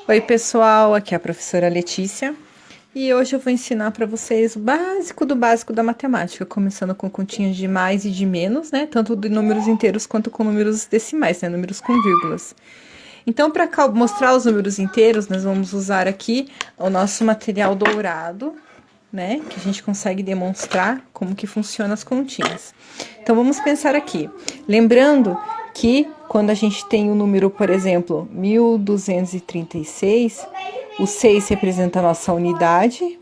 Oi pessoal, aqui é a professora Letícia e hoje eu vou ensinar para vocês o básico do básico da matemática, começando com continhas de mais e de menos, né? Tanto de números inteiros quanto com números decimais, né? Números com vírgulas. Então, para mostrar os números inteiros, nós vamos usar aqui o nosso material dourado, né? Que a gente consegue demonstrar como que funciona as continhas. Então, vamos pensar aqui. Lembrando que quando a gente tem o número, por exemplo, 1236, o 6 representa a nossa unidade,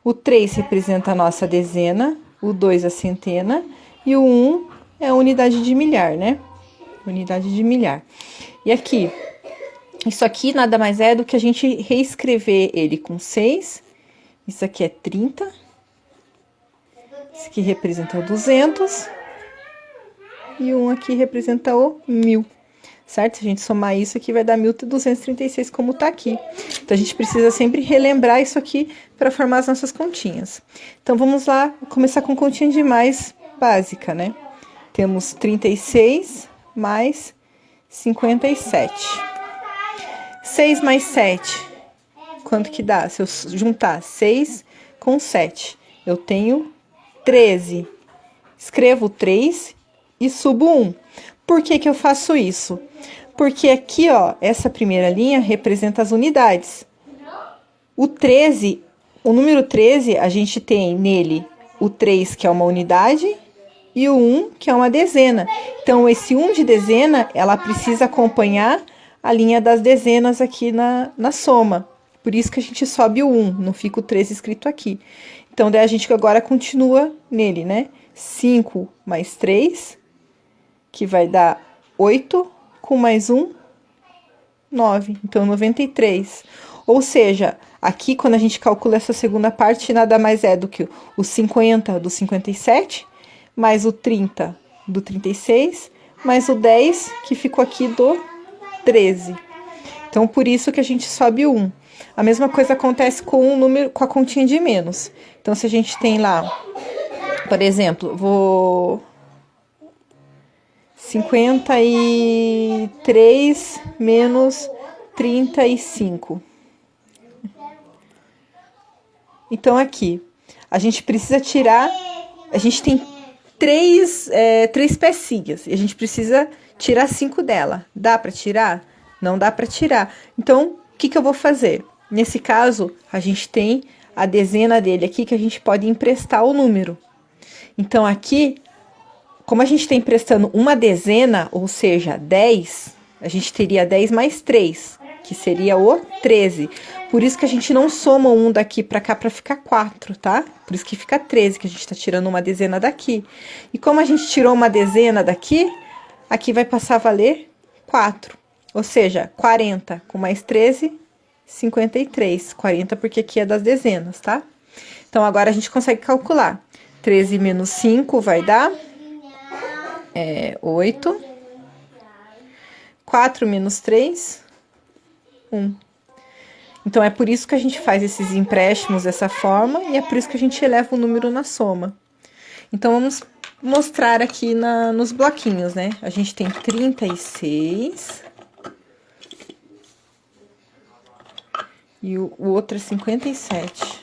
o 3 representa a nossa dezena, o 2 a centena e o 1 é a unidade de milhar, né? Unidade de milhar. E aqui, isso aqui nada mais é do que a gente reescrever ele com 6, isso aqui é 30, isso aqui representa o 200, e um aqui representa o 1000, certo? Se a gente somar isso aqui, vai dar 1236, como tá aqui. Então, a gente precisa sempre relembrar isso aqui para formar as nossas continhas. Então, vamos lá, começar com continha de mais básica, né? Temos 36 mais 57. 6 mais 7, quanto que dá? Se eu juntar 6 com 7, eu tenho 13. Escrevo 3 e subo 1. Por que que eu faço isso? Porque aqui, ó, essa primeira linha representa as unidades. O 13, o número 13, a gente tem nele o 3, que é uma unidade, e o 1, que é uma dezena. Então, esse 1 de dezena, ela precisa acompanhar a linha das dezenas aqui na soma. Por isso que a gente sobe o 1, não fica o 13 escrito aqui. Então, daí a gente agora continua nele, né? 5 mais 3, que vai dar 8, com mais 1, 9. Então, 93. Ou seja, aqui, quando a gente calcula essa segunda parte, nada mais é do que o 50 do 57, mais o 30 do 36, mais o 10, que ficou aqui do 13. Então, por isso que a gente sobe o 1. A mesma coisa acontece com o número, com a continha de menos. Então, se a gente tem lá, por exemplo, vou 53 menos 35. Então, aqui, a gente precisa tirar, a gente tem três pecinhas, e a gente precisa tirar 5 dela. Dá para tirar? Não dá para tirar. Então, o que que eu vou fazer? Nesse caso, a gente tem a dezena dele aqui, que a gente pode emprestar o número. Então, aqui, como a gente está emprestando uma dezena, ou seja, 10, a gente teria 10 mais 3, que seria o 13. Por isso que a gente não soma um daqui para cá para ficar 4, tá? Por isso que fica 13, que a gente está tirando uma dezena daqui. E como a gente tirou uma dezena daqui, aqui vai passar a valer 4. Ou seja, 40 com mais 13, 53. 40 porque aqui é das dezenas, tá? Então, agora a gente consegue calcular. 13 menos 5 vai dar 8. 4 menos 3, 1. Então, é por isso que a gente faz esses empréstimos dessa forma e é por isso que a gente eleva o número na soma. Então, vamos mostrar aqui nos bloquinhos, né? A gente tem 36 e o outro é 57.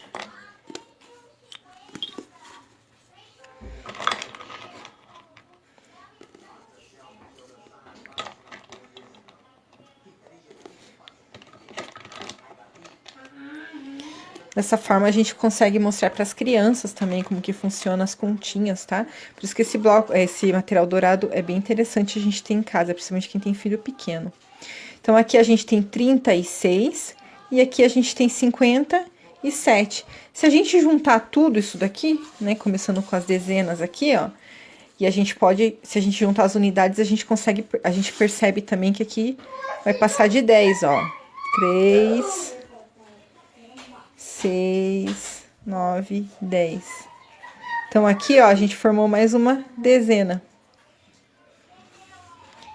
Dessa forma, a gente consegue mostrar para as crianças também como que funciona as continhas, tá? Por isso que esse material dourado é bem interessante a gente ter em casa, principalmente quem tem filho pequeno. Então, aqui a gente tem 36 e aqui a gente tem 57. Se a gente juntar tudo isso daqui, né, começando com as dezenas aqui, ó, e a gente pode, se a gente juntar as unidades, a gente percebe também que aqui vai passar de 10, ó. 3... 6, 9, 10. Então, aqui, ó, a gente formou mais uma dezena.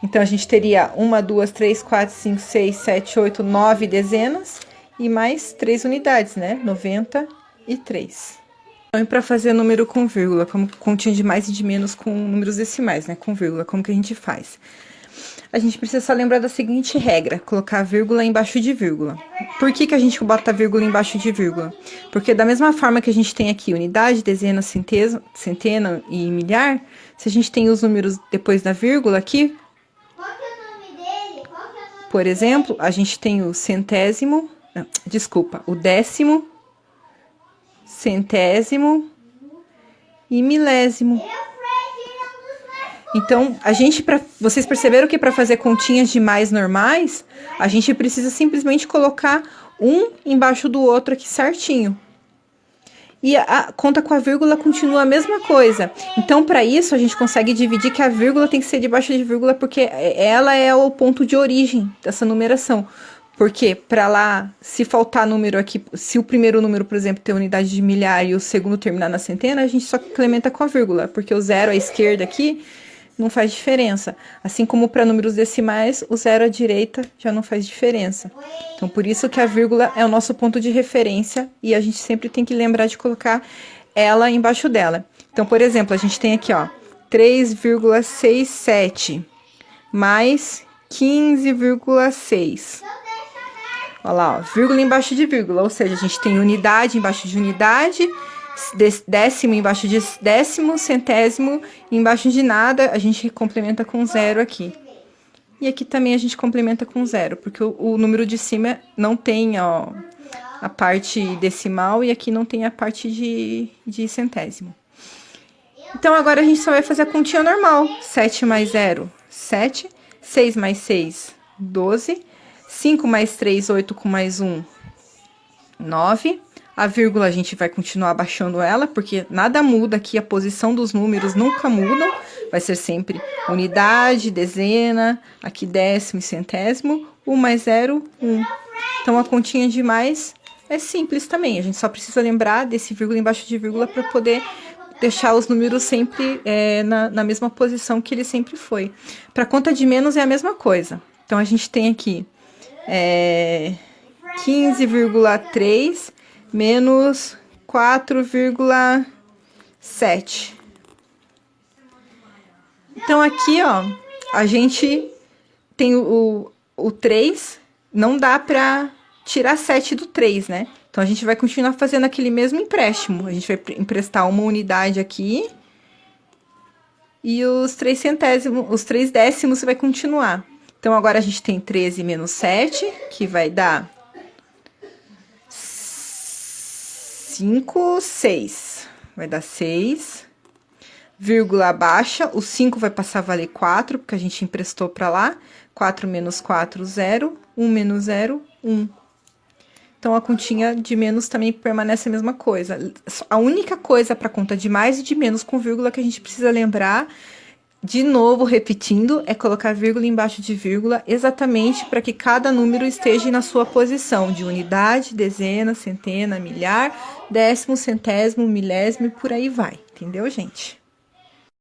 Então, a gente teria 1, 2, 3, 4, 5, 6, 7, 8, 9 dezenas e mais 3 unidades, né? 93. E para fazer número com vírgula, como continha de mais e de menos com números decimais, né? Com vírgula, como que a gente faz? A gente precisa só lembrar da seguinte regra, colocar vírgula embaixo de vírgula. Por que a gente bota vírgula embaixo de vírgula? Porque da mesma forma que a gente tem aqui unidade, dezena, centena e milhar, se a gente tem os números depois da vírgula aqui, por exemplo, a gente tem o centésimo, o décimo, centésimo e milésimo. Então, vocês perceberam que para fazer continhas de mais normais, a gente precisa simplesmente colocar um embaixo do outro aqui certinho. E a conta com a vírgula continua a mesma coisa. Então, para isso, a gente consegue dividir que a vírgula tem que ser debaixo de vírgula, porque ela é o ponto de origem dessa numeração. Porque para lá, se faltar número aqui, se o primeiro número, por exemplo, tem unidade de milhar e o segundo terminar na centena, a gente só complementa com a vírgula, porque o zero à esquerda aqui não faz diferença. Assim como para números decimais, o zero à direita já não faz diferença. Então, por isso que a vírgula é o nosso ponto de referência e a gente sempre tem que lembrar de colocar ela embaixo dela. Então, por exemplo, a gente tem aqui, ó, 3,67 mais 15,6. Olha lá, ó, vírgula embaixo de vírgula, ou seja, a gente tem unidade embaixo de unidade, décimo embaixo de décimo, centésimo embaixo de nada, a gente complementa com zero aqui. E aqui também a gente complementa com zero, porque o número de cima não tem, ó, a parte decimal e aqui não tem a parte de centésimo. Então, agora a gente só vai fazer a continha normal. 7 mais 0, 7. 6 mais 6, 12. 5 mais 3, 8 com mais 1, 9. A vírgula a gente vai continuar abaixando ela, porque nada muda aqui, a posição dos números nunca mudam. Vai ser sempre unidade, dezena, aqui décimo e centésimo, 1 mais 0, 1. Então, a continha de mais é simples também. A gente só precisa lembrar desse vírgula embaixo de vírgula para poder deixar os números sempre na mesma posição que ele sempre foi. Para conta de menos é a mesma coisa. Então, a gente tem aqui 15,3 menos 4,7. Então, aqui, ó, a gente tem o 3, não dá para tirar 7 do 3, né? Então, a gente vai continuar fazendo aquele mesmo empréstimo. A gente vai emprestar uma unidade aqui. E os 3 centésimos, os 3 décimos vai continuar. Então, agora a gente tem 13 menos 7, que vai dar 5, 6. Vai dar 6. Vírgula baixa, o 5 vai passar a valer 4, porque a gente emprestou para lá. 4 menos 4, 0. 1 menos 0, 1. Então, a continha de menos também permanece a mesma coisa. A única coisa para conta de mais e de menos com vírgula que a gente precisa lembrar, de novo, repetindo, é colocar vírgula embaixo de vírgula, exatamente para que cada número esteja na sua posição de unidade, dezena, centena, milhar, décimo, centésimo, milésimo e por aí vai. Entendeu, gente?